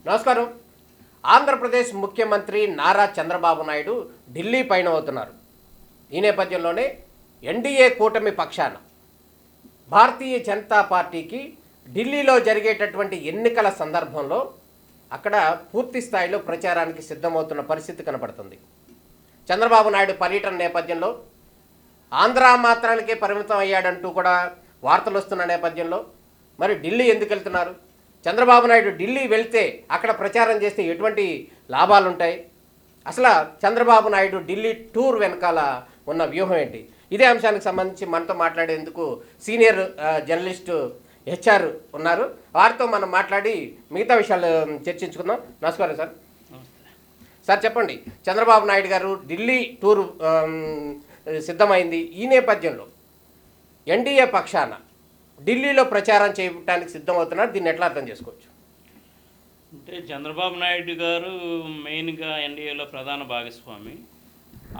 నమస్కారం. ఆంధ్రప్రదేశ్ ముఖ్యమంత్రి నారా చంద్రబాబు నాయుడు ఢిల్లీ పైన అవుతున్నారు. ఈ నేపథ్యంలోనే ఎన్డీఏ కూటమి పక్షాన భారతీయ జనతా పార్టీకి ఢిల్లీలో జరిగేటటువంటి ఎన్నికల సందర్భంలో అక్కడ పూర్తి స్థాయిలో ప్రచారానికి సిద్ధమవుతున్న పరిస్థితి కనపడుతుంది. చంద్రబాబు నాయుడు పర్యటన నేపథ్యంలో ఆంధ్ర మాత్రానికే పరిమితం అయ్యాడంటూ కూడా వార్తలు వస్తున్న నేపథ్యంలో మరి ఢిల్లీ ఎందుకు వెళ్తున్నారు? చంద్రబాబు నాయుడు ఢిల్లీ వెళ్తే అక్కడ ప్రచారం చేస్తే ఎటువంటి లాభాలు ఉంటాయి? అసలు చంద్రబాబు నాయుడు ఢిల్లీ టూర్ వెనకాల ఉన్న వ్యూహం ఏంటి? ఇదే అంశానికి సంబంధించి మనతో మాట్లాడేందుకు సీనియర్ జర్నలిస్టు హెచ్ఆర్ ఉన్నారు. వారితో మనం మాట్లాడి మిగతా విషయాలు చర్చించుకుందాం. నమస్కారం సార్. సార్ చెప్పండి, చంద్రబాబు నాయుడు గారు ఢిల్లీ టూర్ సిద్ధమైంది. ఈ నేపథ్యంలో ఎన్డీఏ పక్షాన ఢిల్లీలో ప్రచారం చేయడానికి సిద్ధమవుతున్నారు. దీన్ని ఎట్లా అర్థం చేసుకోవచ్చు? అంటే చంద్రబాబు నాయుడు గారు మెయిన్గా ఎన్డీఏలో ప్రధాన భాగస్వామి.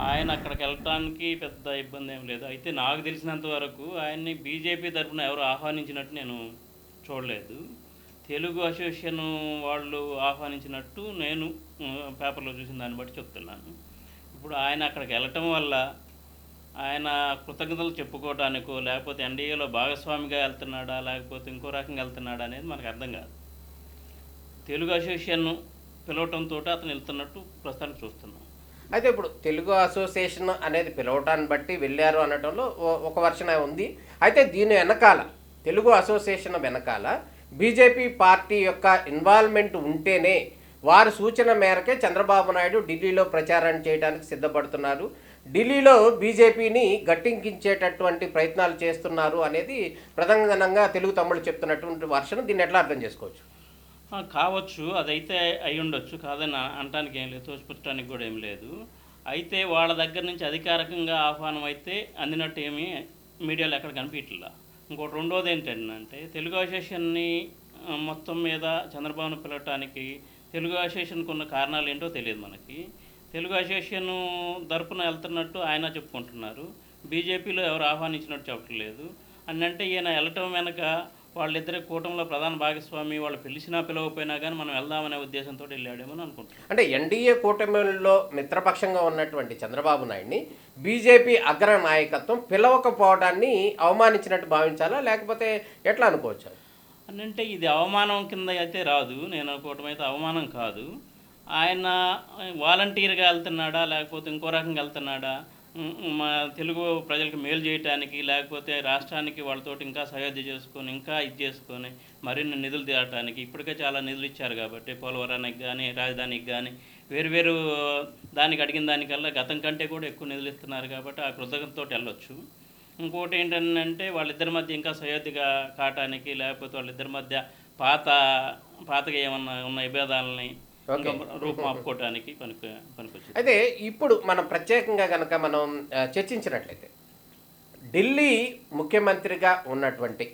ఆయన అక్కడికి వెళ్ళటానికి పెద్ద ఇబ్బంది ఏం లేదు. అయితే నాకు తెలిసినంత వరకు ఆయన్ని బీజేపీ తరఫున ఎవరు ఆహ్వానించినట్టు నేను చూడలేదు. తెలుగు అసోసియేషన్ వాళ్ళు ఆహ్వానించినట్టు నేను పేపర్లో చూసిన దాన్ని బట్టి చెప్తున్నాను. ఇప్పుడు ఆయన అక్కడికి వెళ్ళటం వల్ల ఆయన కృతజ్ఞతలు చెప్పుకోవడానికో లేకపోతే ఎన్డీఏలో భాగస్వామిగా వెళ్తున్నాడా లేకపోతే ఇంకో రకంగా వెళ్తున్నాడా అనేది మనకు అర్థం కాదు. తెలుగు అసోసియేషన్ పిలవటంతో అతను వెళ్తున్నట్టు ప్రస్తుతానికి చూస్తున్నాం. అయితే ఇప్పుడు తెలుగు అసోసియేషన్ అనేది పిలవటాన్ని బట్టి వెళ్ళారు అనటంలో ఒక వర్షన్ ఉంది. అయితే దీని వెనకాల తెలుగు అసోసియేషన్ వెనకాల బీజేపీ పార్టీ యొక్క ఇన్వాల్వ్మెంట్ ఉంటేనే వారి సూచన మేరకే చంద్రబాబు నాయుడు ఢిల్లీలో ప్రచారం చేయడానికి సిద్ధపడుతున్నారు, ఢిల్లీలో బీజేపీని గట్టింకించేటటువంటి ప్రయత్నాలు చేస్తున్నారు అనేది ప్రధానంగా తెలుగు తమ్ముళ్ళు చెప్తున్నటువంటి వర్షం. దీన్ని ఎట్లా అర్థం చేసుకోవచ్చు? కావచ్చు, అదైతే అయి ఉండొచ్చు, కాదని అనటానికి ఏం లేదు, తోచిపుచ్చడానికి కూడా ఏం లేదు. అయితే వాళ్ళ దగ్గర నుంచి అధికారికంగా ఆహ్వానం అయితే అందినట్టు ఏమీ మీడియాలో ఎక్కడ కనిపించట్లా. ఇంకోటి రెండోది ఏంటంటే తెలుగు అసోసియేషన్ని మొత్తం మీద చంద్రబాబును పిలవటానికి తెలుగు అసోసియేషన్కి ఉన్న కారణాలు ఏంటో తెలియదు మనకి. తెలుగు అసోసియేషన్ తరపున వెళ్తున్నట్టు ఆయన చెప్పుకుంటున్నారు, బీజేపీలో ఎవరు ఆహ్వానించినట్టు చెప్పట్లేదు. అంటే ఈయన వెళ్ళటం వెనక వాళ్ళిద్దరి కూటమిలో ప్రధాన భాగస్వామి, వాళ్ళు పిలిచినా పిలవకపోయినా కానీ మనం వెళ్దామనే ఉద్దేశంతో వెళ్ళాడేమో అనుకుంటున్నాను. అంటే ఎన్డీఏ కూటమిలో మిత్రపక్షంగా ఉన్నటువంటి చంద్రబాబు నాయుడిని బీజేపీ అగ్ర నాయకత్వం పిలవకపోవడాన్ని అవమానించినట్టు భావించాలా లేకపోతే ఎట్లా అనుకోవచ్చు? అంటే ఇది అవమానం కింద అయితే రాదు, నేను అనుకోవటం అయితే అవమానం కాదు. ఆయన వాలంటీర్గా వెళ్తున్నాడా లేకపోతే ఇంకో రకంగా వెళ్తున్నాడా, మా తెలుగు ప్రజలకు మేలు చేయడానికి లేకపోతే రాష్ట్రానికి వాళ్ళతోటి ఇంకా సయోధ్య చేసుకొని ఇంకా ఇది చేసుకొని మరిన్ని నిధులు తేవటానికి, ఇప్పటికే చాలా నిధులు ఇచ్చారు కాబట్టి పోలవరానికి కానీ రాజధానికి కానీ వేరు దానికి అడిగిన దానికల్లా గతం కంటే కూడా ఎక్కువ నిధులు ఇస్తున్నారు కాబట్టి ఆ కృతజ్ఞతతో వెళ్ళొచ్చు. ఇంకోటి ఏంటంటే వాళ్ళిద్దరి మధ్య ఇంకా సయోధ్యగా కావటానికి లేకపోతే వాళ్ళిద్దరి మధ్య పాతగా ఏమన్నా ఉన్న విభేదాలని రూపం ఆపుకోవటానికి పనికొచ్చింది. అయితే ఇప్పుడు మనం ప్రత్యేకంగా కనుక మనం చర్చించినట్లయితే ఢిల్లీ ముఖ్యమంత్రిగా ఉన్నటువంటి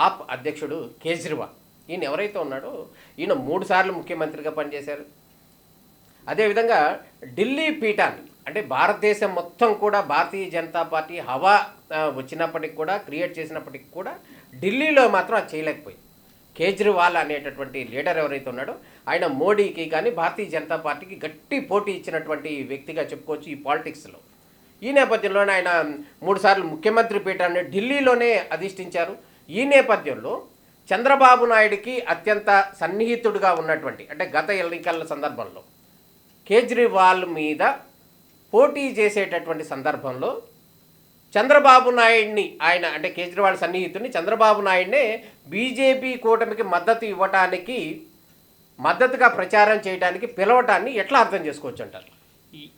ఆప్ అధ్యక్షుడు కేజ్రీవాల్, ఈయన ఎవరైతే ఉన్నాడో ఈయన 3 సార్లు ముఖ్యమంత్రిగా పనిచేశారు. అదేవిధంగా ఢిల్లీ పీఠాన్ని అంటే భారతదేశం మొత్తం కూడా భారతీయ జనతా పార్టీ హవా వచ్చినప్పటికి కూడా క్రియేట్ చేసినప్పటికి కూడా ఢిల్లీలో మాత్రం అది చేయలేకపోయింది. కేజ్రీవాల్ అనేటటువంటి లీడర్ ఎవరైతే ఉన్నాడో ఆయన మోడీకి కానీ భారతీయ జనతా పార్టీకి గట్టి పోటీ ఇచ్చినటువంటి వ్యక్తిగా చెప్పుకోవచ్చు ఈ పాలిటిక్స్లో. ఈ నేపథ్యంలోనే ఆయన 3 సార్లు ముఖ్యమంత్రి పీఠాన్ని ఢిల్లీలోనే అధిష్ఠించారు. ఈ నేపథ్యంలో చంద్రబాబు నాయుడికి అత్యంత సన్నిహితుడిగా ఉన్నటువంటి అంటే గత ఎన్నికల సందర్భంలో కేజ్రీవాల్ మీద పోటీ చేసేటటువంటి సందర్భంలో చంద్రబాబు నాయుడిని ఆయన అంటే కేజ్రీవాల్ సన్నిహితుడిని చంద్రబాబు నాయుడినే బీజేపీ కూటమికి మద్దతు ఇవ్వటానికి మద్దతుగా ప్రచారం చేయడానికి పిలవటాన్ని ఎట్లా అర్థం చేసుకోవచ్చు అంటారు?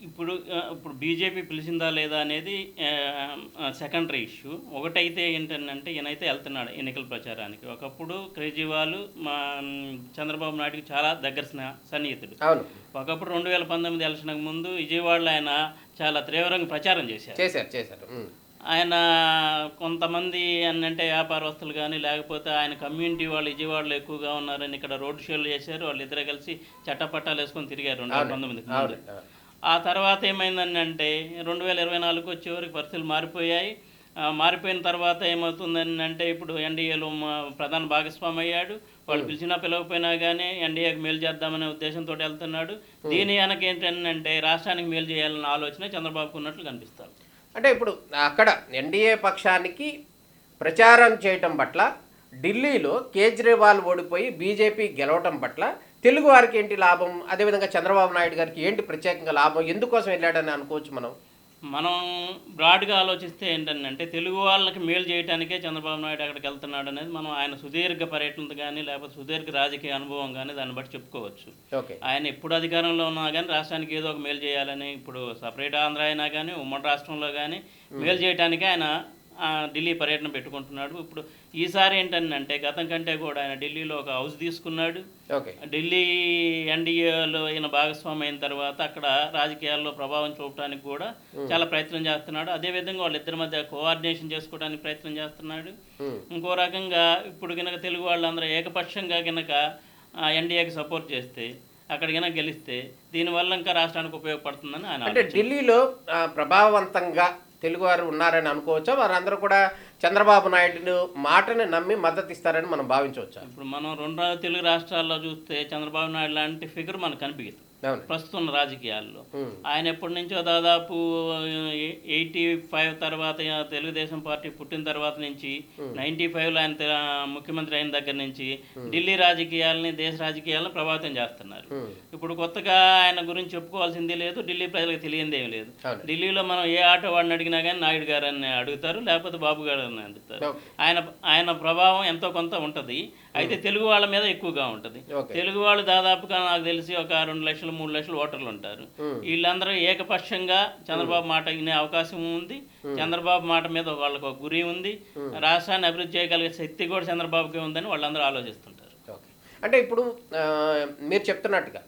ఇప్పుడు బీజేపీ పిలిచిందా లేదా అనేది సెకండరీ ఇష్యూ. ఒకటైతే ఏంటంటే ఈయనైతే వెళ్తున్నాడు ఎన్నికల ప్రచారానికి. ఒకప్పుడు కేజ్రీవాల్ మా చంద్రబాబు నాయుడుకి చాలా దగ్గర సన్నిహితుడు. అవును, ఒకప్పుడు 2019 ఎలక్షన్కి ముందు విజయవాడలో ఆయన చాలా తీవ్రంగా ప్రచారం చేశారు. ఆయన కొంతమంది అంటే వ్యాపారస్తులు కానీ లేకపోతే ఆయన కమ్యూనిటీ వాళ్ళు విజయవాడలో ఎక్కువగా ఉన్నారని ఇక్కడ రోడ్ షోలు చేశారు. వాళ్ళిద్దరే కలిసి చట్టపట్టాలు వేసుకొని తిరిగారు 2019. ఆ తర్వాత ఏమైందంటే 2024 వచ్చేవరకు పరిస్థితులు మారిపోయాయి. మారిపోయిన తర్వాత ఏమవుతుందని అంటే ఇప్పుడు ఎన్డీఏలో ప్రధాన భాగస్వామి అయ్యాడు. వాళ్ళు పిలిచినా పిలవకపోయినా కానీ ఎన్డీఏకి మేలు చేద్దామనే ఉద్దేశంతో వెళ్తున్నాడు. దీని వెనక ఏంటంటే రాష్ట్రానికి మేలు చేయాలన్న ఆలోచన చంద్రబాబుకు ఉన్నట్లు కనిపిస్తారు. అంటే ఇప్పుడు అక్కడ ఎన్డీఏ పక్షానికి ప్రచారం చేయటం పట్ల, ఢిల్లీలో కేజ్రీవాల్ ఓడిపోయి బీజేపీ గెలవటం పట్ల తెలుగు వారికి ఏంటి లాభం, అదేవిధంగా చంద్రబాబు నాయుడు గారికి ఏంటి ప్రత్యేకంగా లాభం, ఎందుకోసం వెళ్ళాడని అనుకోవచ్చు మనం బ్రాడ్గా ఆలోచిస్తే ఏంటంటే తెలుగు వాళ్ళకి మేలు చేయడానికే చంద్రబాబు నాయుడు అక్కడికి వెళ్తున్నాడు అనేది మనం ఆయన సుదీర్ఘ పర్యటన కానీ లేకపోతే సుదీర్ఘ రాజకీయ అనుభవం కానీ దాన్ని బట్టి చెప్పుకోవచ్చు. ఆయన ఎప్పుడు అధికారంలో ఉన్నా కానీ రాష్ట్రానికి ఏదో ఒక మేలు చేయాలని, ఇప్పుడు సపరేట్ ఆంధ్ర అయినా కానీ ఉమ్మడి రాష్ట్రంలో కానీ మేలు చేయడానికే ఆయన ఢిల్లీ పర్యటన పెట్టుకుంటున్నాడు. ఇప్పుడు ఈసారి ఏంటంటే గతం కంటే కూడా ఆయన ఢిల్లీలో ఒక హౌస్ తీసుకున్నాడు. ఢిల్లీ ఎన్డీఏలో ఈయన భాగస్వామి అయిన తర్వాత అక్కడ రాజకీయాల్లో ప్రభావం చూపడానికి కూడా చాలా ప్రయత్నం చేస్తున్నాడు. అదేవిధంగా వాళ్ళిద్దరి మధ్య కోఆర్డినేషన్ చేసుకోవడానికి ప్రయత్నం చేస్తున్నాడు. ఇంకో రకంగా ఇప్పుడు కనుక తెలుగు వాళ్ళందరూ ఏకపక్షంగా కనుక ఎన్డీఏకి సపోర్ట్ చేస్తే, అక్కడ కనుక గెలిస్తే దీనివల్ల ఇంకా రాష్ట్రానికి ఉపయోగపడుతుందని ఆయన. అంటే ఢిల్లీలో ప్రభావవంతంగా తెలుగువారు ఉన్నారని అనుకోవచ్చా, వారందరూ కూడా చంద్రబాబు నాయుడు మాటని నమ్మి మద్దతు ఇస్తారని మనం భావించవచ్చా? ఇప్పుడు మనం రెండు తెలుగు రాష్ట్రాల్లో చూస్తే చంద్రబాబు నాయుడు లాంటి ఫిగర్ మనకు కనిపించదు ప్రస్తుతం రాజకీయాల్లో. ఆయన ఎప్పటి నుంచో దాదాపు 85 తర్వాత తెలుగుదేశం పార్టీ పుట్టిన తర్వాత నుంచి 95లో ఆయన ముఖ్యమంత్రి అయిన దగ్గర నుంచి ఢిల్లీ రాజకీయాలని, దేశ రాజకీయాలను ప్రభావితం చేస్తున్నారు. ఇప్పుడు కొత్తగా ఆయన గురించి చెప్పుకోవాల్సిందే లేదు, ఢిల్లీ ప్రజలకు తెలియందేమీ లేదు. ఢిల్లీలో మనం ఏ ఆటో వాడిని అడిగినా కానీ నాయుడు గారు అని అడుగుతారు, లేకపోతే బాబు గారు అని అడుగుతారు. ఆయన ప్రభావం ఎంతో కొంత ఉంటుంది. అయితే తెలుగు వాళ్ళ మీద ఎక్కువగా ఉంటుంది. తెలుగు వాళ్ళు దాదాపుగా నాకు తెలిసి ఒక 2 లక్షలు 3 లక్షలు ఓటర్లు ఉంటారు. వీళ్ళందరూ ఏకపక్షంగా చంద్రబాబు మాట వినే అవకాశం ఉంది. చంద్రబాబు మాట మీద వాళ్ళకు ఒక గురి ఉంది. రాష్ట్రాన్ని అభివృద్ధి చేయగలిగే శక్తి కూడా చంద్రబాబుకి ఉందని వాళ్ళందరూ ఆలోచిస్తుంటారు. అంటే ఇప్పుడు మీరు చెప్తున్నట్టుగా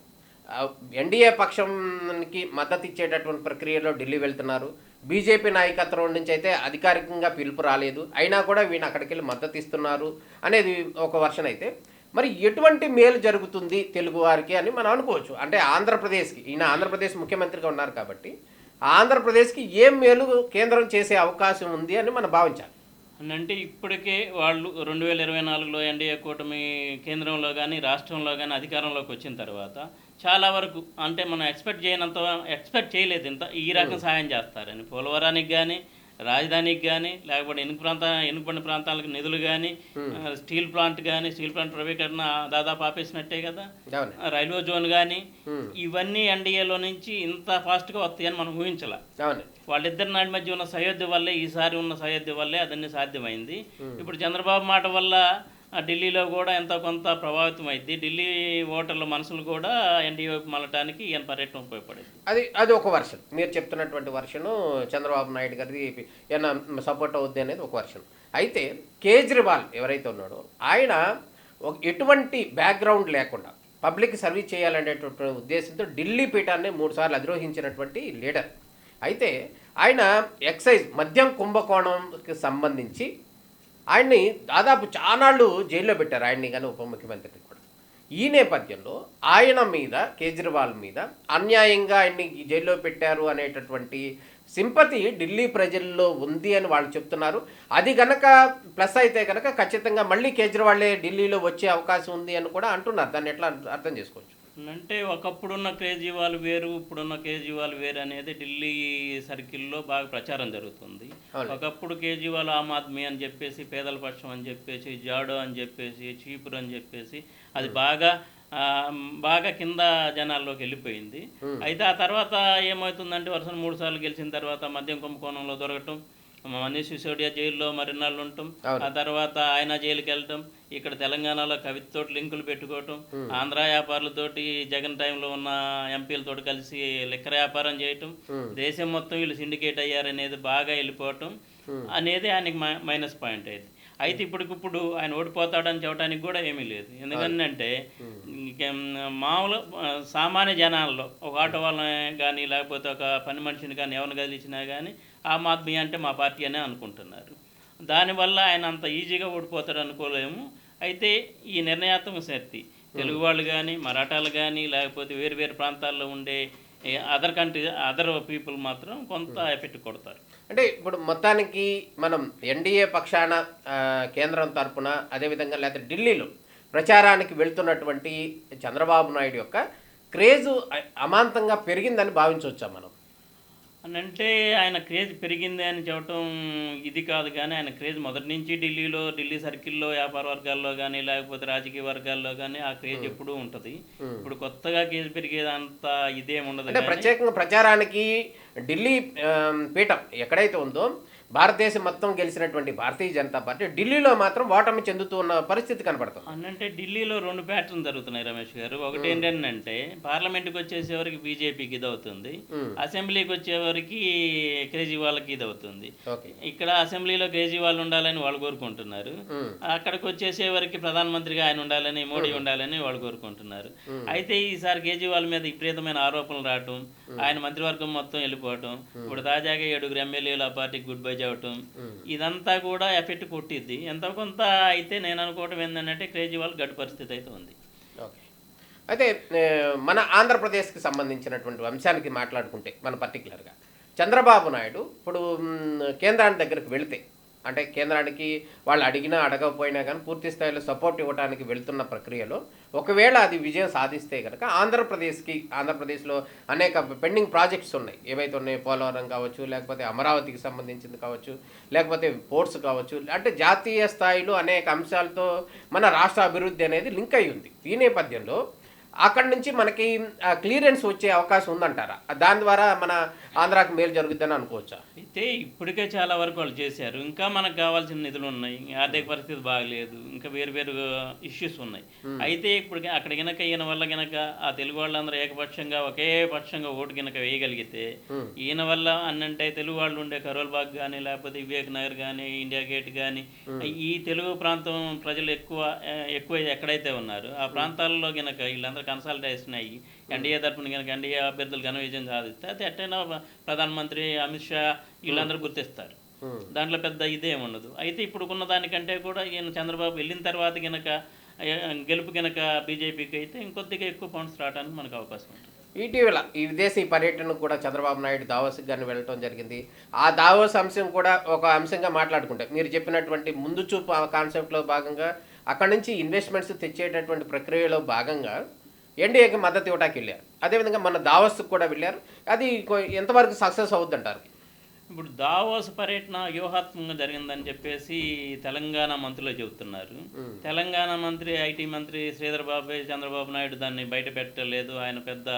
ఎన్డీఏ పక్షంకి మద్దతు ఇచ్చేటటువంటి ప్రక్రియలో ఢిల్లీ వెళ్తున్నారు. బీజేపీ నాయకత్వం నుంచి అయితే అధికారికంగా పిలుపు రాలేదు, అయినా కూడా వీళ్ళు అక్కడికి వెళ్ళి మద్దతు ఇస్తున్నారు అనేది ఒక వర్షన్ అయితే, మరి ఎటువంటి మేలు జరుగుతుంది తెలుగు వారికి అని మనం అనుకోవచ్చు. అంటే ఆంధ్రప్రదేశ్కి, ఈయన ఆంధ్రప్రదేశ్ ముఖ్యమంత్రిగా ఉన్నారు కాబట్టి ఆంధ్రప్రదేశ్కి ఏం మేలు కేంద్రం చేసే అవకాశం ఉంది అని మనం భావించాలి. అంటే ఇప్పటికే వాళ్ళు 2024లో ఎన్డీఏ కూటమి కేంద్రంలో కానీ రాష్ట్రంలో కానీ అధికారంలోకి వచ్చిన తర్వాత చాలా వరకు అంటే మనం ఎక్స్పెక్ట్ చేయలేదు ఇంత ఈ రకం సహాయం చేస్తారని. పోలవరానికి కానీ, రాజధానికి కానీ, లేకపోతే ఎన్నుకుబడిన ప్రాంతాలకు నిధులు కానీ, స్టీల్ ప్లాంట్ ప్రైవేటీకరణ దాదాపు ఆపేసినట్టే కదా, రైల్వే జోన్ కానీ, ఇవన్నీ ఎన్డీఏలో నుంచి ఇంత ఫాస్ట్గా వస్తాయని మనం ఊహించాల. వాళ్ళిద్దరి నాటి మధ్య ఉన్న సయోధ్య వల్లే, ఈసారి ఉన్న సయోధ్య వల్లే అదన్నీ సాధ్యమైంది. ఇప్పుడు చంద్రబాబు మాట వల్ల ఢిల్లీలో కూడా ఎంతో కొంత ప్రభావితం అయింది. ఢిల్లీ ఓటర్ల మనసులు కూడా ఎన్డీఏ వైపు మళ్ళటానికి ఈయన పర్యటన ఉపయోగపడేది. అది ఒక వర్షన్. మీరు చెప్తున్నటువంటి వర్షను చంద్రబాబు నాయుడు గారి ఏమైనా సపోర్ట్ అవుద్ది అనేది ఒక వర్షన్. అయితే కేజ్రీవాల్ ఎవరైతే ఉన్నాడో ఆయన ఎటువంటి బ్యాక్గ్రౌండ్ లేకుండా పబ్లిక్ సర్వీస్ చేయాలనేటువంటి ఉద్దేశంతో ఢిల్లీ పీఠాన్ని 3 సార్లు అధిరోహించినటువంటి లీడర్. అయితే ఆయన ఎక్సైజ్ మద్యం కుంభకోణంకి సంబంధించి ఆయన్ని దాదాపు చానాళ్ళు జైల్లో పెట్టారు, ఆయన్ని కానీ ఉప ముఖ్యమంత్రిని కూడా. ఈ నేపథ్యంలో ఆయన మీద, కేజ్రీవాల్ మీద అన్యాయంగా ఆయన్ని జైల్లో పెట్టారు అనేటటువంటి సింపతి ఢిల్లీ ప్రజల్లో ఉంది అని వాళ్ళు చెప్తున్నారు. అది కనుక ప్లస్ అయితే కనుక ఖచ్చితంగా మళ్ళీ కేజ్రీవాల్లే ఢిల్లీలో వచ్చే అవకాశం ఉంది అని కూడా అంటున్నారు. దాన్ని ఎట్లా అర్థం చేసుకోవచ్చు? అంటే ఒకప్పుడున్న కేజ్రీవాల్ వేరు, ఇప్పుడున్న కేజ్రీవాల్ వేరు అనేది ఢిల్లీ సర్కిల్లో బాగా ప్రచారం జరుగుతుంది. ఒకప్పుడు కేజ్రీవాల్ ఆమ్ ఆద్మీ అని చెప్పేసి, పేదల పక్షం అని చెప్పేసి, జాడో అని చెప్పేసి, చీపురు అని చెప్పేసి అది బాగా కింద జనాల్లోకి వెళ్ళిపోయింది. అయితే ఆ తర్వాత ఏమవుతుందంటే వరుస 3 సార్లు గెలిచిన తర్వాత మద్యం కుంభకోణంలో దొరకటం, మనీష్ సిసోడియా జైల్లో మరిన్నాళ్ళు ఉండటం, ఆ తర్వాత ఆయన జైలుకి వెళ్ళటం, ఇక్కడ తెలంగాణలో కవితతో లింకులు పెట్టుకోవటం, ఆంధ్ర వ్యాపారులతోటి జగన్ టైంలో ఉన్న ఎంపీలతో కలిసి లిక్కర్ వ్యాపారం చేయటం, దేశం మొత్తం వీళ్ళు సిండికేట్ అయ్యారనేది బాగా వెళ్ళిపోవటం అనేది ఆయనకి మైనస్ పాయింట్ అయింది. అయితే ఇప్పటికిప్పుడు ఆయన ఓడిపోతాడని చెప్పడానికి కూడా ఏమీ లేదు. ఎందుకంటే మామూలు సామాన్య జనాల్లో ఒక ఆటో వాళ్ళని కానీ లేకపోతే ఒక పని మనిషిని కానీ ఎవరిని కదిలించినా కానీ ఆమ్ ఆద్మీ అంటే మా పార్టీ అనే అనుకుంటున్నారు. దానివల్ల ఆయన అంత ఈజీగా ఓడిపోతాడు అనుకోలేము. అయితే ఈ నిర్ణయాత్మక శక్తి తెలుగు వాళ్ళు కానీ, మరాఠాలు కానీ, లేకపోతే వేరు ప్రాంతాల్లో ఉండే అదర్ పీపుల్ మాత్రం కొంత ఎఫెక్ట్ కొడతారు. అంటే ఇప్పుడు మొత్తానికి మనం ఎన్డీఏ పక్షాన కేంద్రం తరపున అదేవిధంగా లేకపోతే ఢిల్లీలో ప్రచారానికి వెళ్తున్నటువంటి చంద్రబాబు నాయుడు యొక్క క్రేజు అమాంతంగా పెరిగిందని భావించవచ్చా మనం? అని అంటే ఆయన క్రేజ్ పెరిగింది అని చెప్పటం ఇది కాదు, కానీ ఆయన క్రేజ్ మొదటి నుంచి ఢిల్లీ సర్కిల్లో వ్యాపార వర్గాల్లో కానీ లేకపోతే రాజకీయ వర్గాల్లో కానీ ఆ క్రేజ్ ఎప్పుడూ ఉంటుంది. ఇప్పుడు కొత్తగా క్రేజ్ పెరిగేది అంత ఇదేం ఉండదు. అంటే ప్రత్యేకంగా ప్రచారానికి ఢిల్లీ పీఠం ఎక్కడైతే ఉందో భారతదేశం మొత్తం గెలిచినటువంటి భారతీయ జనతా పార్టీ ఢిల్లీలో మాత్రం ఓటమి చెందుతూ ఉన్న పరిస్థితి కనపడుతుంది. అంటే ఢిల్లీలో రెండు ప్యాటర్న్ జరుగుతున్నాయి రమేష్ గారు. ఒకటి ఏంటంటే పార్లమెంట్కి వచ్చేసేవరకు బీజేపీకి ఇది అవుతుంది, అసెంబ్లీకి వచ్చేవరకు కేజ్రీవాల్కి ఇది అవుతుంది. ఇక్కడ అసెంబ్లీలో కేజ్రీవాల్ ఉండాలని వాళ్ళు కోరుకుంటున్నారు, అక్కడికి వచ్చేసేవరకు ప్రధానమంత్రిగా ఆయన ఉండాలని, మోడీ ఉండాలని వాళ్ళు కోరుకుంటున్నారు. అయితే ఈసారి కేజ్రీవాల్ మీద విపరీతమైన ఆరోపణలు రావటం, ఆయన మంత్రివర్గం మొత్తం వెళ్ళిపోవటం, ఇప్పుడు తాజాగా 7 ఎమ్మెల్యేలు ఆ పార్టీకి గుడ్ బై చెప్పటం, ఇదంతా కూడా ఎఫెక్ట్ కొట్టిద్ది. ఎంత కొంత అయితే నేను అనుకోవటం ఏంటంటే కేజ్రీవాల్ గడ్డు పరిస్థితి అయితే ఉంది. ఓకే, అయితే మన ఆంధ్రప్రదేశ్కి సంబంధించినటువంటి అంశానికి మాట్లాడుకుంటే మన పర్టికులర్గా చంద్రబాబు నాయుడు ఇప్పుడు కేంద్రానికి దగ్గరికి వెళితే, అంటే కేంద్రానికి వాళ్ళు అడిగినా అడగకపోయినా కానీ పూర్తి స్థాయిలో సపోర్ట్ ఇవ్వడానికి వెళ్తున్న ప్రక్రియలో ఒకవేళ అది విజయం సాధిస్తే కనుక ఆంధ్రప్రదేశ్లో అనేక పెండింగ్ ప్రాజెక్ట్స్ ఉన్నాయి, ఏవైతే ఉన్నాయో పోలవరం కావచ్చు, లేకపోతే అమరావతికి సంబంధించింది కావచ్చు, లేకపోతే పోర్ట్స్ కావచ్చు, అంటే జాతీయ స్థాయిలో అనేక అంశాలతో మన రాష్ట్ర అభివృద్ధి అనేది లింక్ అయి ఉంది. ఈ నేపథ్యంలో అక్కడి నుంచి మనకి క్లియరెన్స్ వచ్చే అవకాశం ఉందంటారా? దాని ద్వారా మన ఆంధ్రాకి మేలు జరుగుతుందని అనుకోవచ్చా? అయితే ఇప్పటికే చాలా వరకు వాళ్ళు చేశారు, ఇంకా మనకు కావాల్సిన నిధులు ఉన్నాయి, ఆర్థిక పరిస్థితి బాగలేదు, ఇంకా వేరు ఇష్యూస్ ఉన్నాయి. అయితే ఇప్పుడు అక్కడ గనక ఈయన వల్ల గనక ఆ తెలుగు వాళ్ళందరూ ఏకపక్షంగా ఒకే పక్షంగా ఓటు గనక వేయగలిగితే, ఈయన వల్ల అన్నంటే తెలుగు వాళ్ళు ఉండే కరోల్ బాగ్ కానీ లేకపోతే వివేక్ నగర్ కానీ ఇండియా గేట్ కానీ ఈ తెలుగు ప్రాంతం ప్రజలు ఎక్కువ ఎక్కడైతే ఉన్నారు ఆ ప్రాంతాల్లో గనక వీళ్ళందరూ కన్సల్టేషన్ అయ్యి ఎన్డీఏ తరఫున కనుక ఎన్డీఏ అభ్యర్థులు ఘన విజయం సాధిస్తే అది ఎట్టైనా ప్రధానమంత్రి అమిత్ షా వీళ్ళందరూ గుర్తిస్తారు, దాంట్లో పెద్ద ఇదేం ఉండదు. అయితే ఇప్పుడు ఉన్న దానికంటే కూడా ఈయన చంద్రబాబు వెళ్ళిన తర్వాత కనుక గెలుపు కనుక బీజేపీకి అయితే ఇంకొద్దిగా ఎక్కువ ఫండ్స్ రావడానికి మనకు అవకాశం ఉంటుంది. ఇటీవల ఈ విదేశీ పర్యటనకు కూడా చంద్రబాబు నాయుడు దావోస్కి కానీ వెళ్ళటం జరిగింది. ఆ దావోస్ అంశం కూడా ఒక అంశంగా మాట్లాడుకుంటే మీరు చెప్పినటువంటి ముందు చూపు కాన్సెప్ట్లో భాగంగా అక్కడి నుంచి ఇన్వెస్ట్మెంట్స్ తెచ్చేటటువంటి ప్రక్రియలో భాగంగా ఎన్డీఏకి మద్దతు ఇవ్వడానికి వెళ్ళారు, అదేవిధంగా మన దావోస్కి కూడా వెళ్ళారు. అది ఎంతవరకు సక్సెస్ అవుద్ది అంటారు? ఇప్పుడు దావోస్ పర్యటన వ్యూహాత్మకంగా జరిగిందని చెప్పేసి తెలంగాణ మంత్రులు చెబుతున్నారు. తెలంగాణ మంత్రి ఐటీ మంత్రి శ్రీధర్ బాబు చంద్రబాబు నాయుడు దాన్ని బయట పెట్టలేదు, ఆయన పెద్ద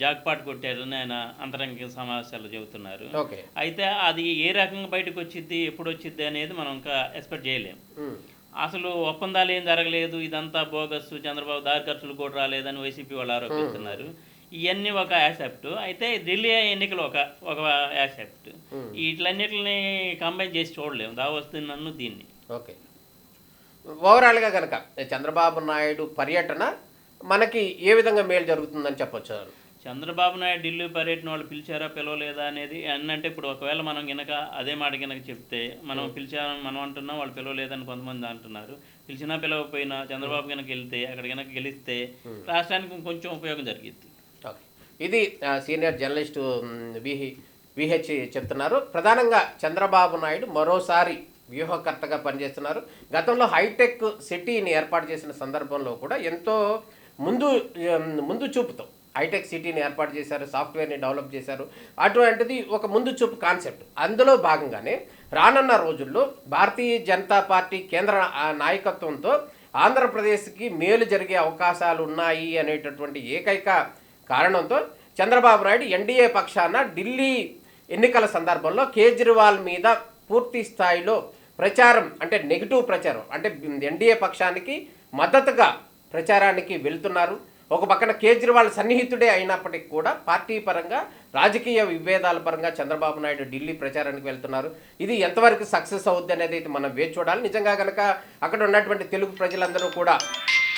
జాక్పాట్ కొట్టారని ఆయన అంతరంగిక సమావేశాలు చెబుతున్నారు. అయితే అది ఏ రకంగా బయటకు వచ్చిద్ది, ఎప్పుడు వచ్చిద్ది అనేది మనం ఇంకా ఎక్స్పెక్ట్ చేయలేము. అసలు ఒప్పందాలు ఏం జరగలేదు, ఇదంతా బోగస్, చంద్రబాబు దారి ఖర్చులు కూడా రాలేదని వైసీపీ వాళ్ళు ఆరోపిస్తున్నారు. ఇవన్నీ ఒక యాసెప్ట్, అయితే ఢిల్లీ ఎన్నికలు ఒక యాసెప్ట్. వీటిలన్నిటిని కంబైన్ చేసి చూడలేము దావోస్ నన్ను దీన్ని. ఓకే, ఓవరాల్గా కనుక చంద్రబాబు నాయుడు పర్యటన మనకి ఏ విధంగా మేలు జరుగుతుందని చెప్పొచ్చు? చంద్రబాబు నాయుడు ఢిల్లీ పర్యటన వాళ్ళు పిలిచారా పిలవలేదా అనేది అంటే ఇప్పుడు ఒకవేళ మనం గనక అదే మాట గనక చెప్తే మనం పిలిచామని మనం అంటున్నాం, వాళ్ళు పిలవలేదని కొంతమంది అంటున్నారు. పిలిచినా పిలవకపోయినా చంద్రబాబు గనక వెళ్తే అక్కడ గనక గెలిస్తే రాష్ట్రానికి కొంచెం ఉపయోగం జరిగింది. ఓకే, ఇది సీనియర్ జర్నలిస్ట్ విహెచ్ చెప్తున్నారు. ప్రధానంగా చంద్రబాబు నాయుడు మరోసారి వ్యూహకర్తగా పనిచేస్తున్నారు. గతంలో హైటెక్ సిటీని ఏర్పాటు చేసిన సందర్భంలో కూడా ఎంతో ముందు చూపుతో హైటెక్ సిటీని ఏర్పాటు చేశారు, సాఫ్ట్వేర్ని డెవలప్ చేశారు. అటువంటిది ఒక ముందు చూపు కాన్సెప్ట్. అందులో భాగంగానే రానున్న రోజుల్లో భారతీయ జనతా పార్టీ కేంద్ర నాయకత్వంతో ఆంధ్రప్రదేశ్కి మేలు జరిగే అవకాశాలు ఉన్నాయి అనేటటువంటి ఏకైక కారణంతో చంద్రబాబు నాయుడు ఎన్డీఏ పక్షాన ఢిల్లీ ఎన్నికల సందర్భంలో కేజ్రీవాల్ మీద పూర్తి స్థాయిలో ప్రచారం, అంటే నెగిటివ్ ప్రచారం, అంటే ఎన్డీఏ పక్షానికి మద్దతుగా ప్రచారానికి వెళ్తున్నారు. ఒక పక్కన కేజ్రీవాల్ సన్నిహితుడే అయినప్పటికీ కూడా పార్టీ పరంగా రాజకీయ విభేదాల పరంగా చంద్రబాబు నాయుడు ఢిల్లీ ప్రచారానికి వెళ్తున్నారు. ఇది ఎంతవరకు సక్సెస్ అవుద్ది అనేది అయితే మనం వేచి చూడాలి. నిజంగా కనుక అక్కడ ఉన్నటువంటి తెలుగు ప్రజలందరూ కూడా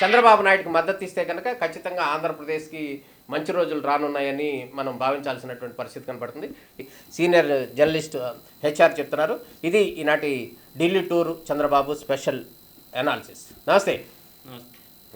చంద్రబాబు నాయుడుకి మద్దతు ఇస్తే కనుక ఖచ్చితంగా ఆంధ్రప్రదేశ్కి మంచి రోజులు రానున్నాయని మనం భావించాల్సినటువంటి పరిస్థితి కనపడుతుంది. సీనియర్ జర్నలిస్ట్ హెచ్ఆర్ చెప్తున్నారు. ఇది ఈనాటి Delhi tour Chandrababu special analysis. నమస్తే.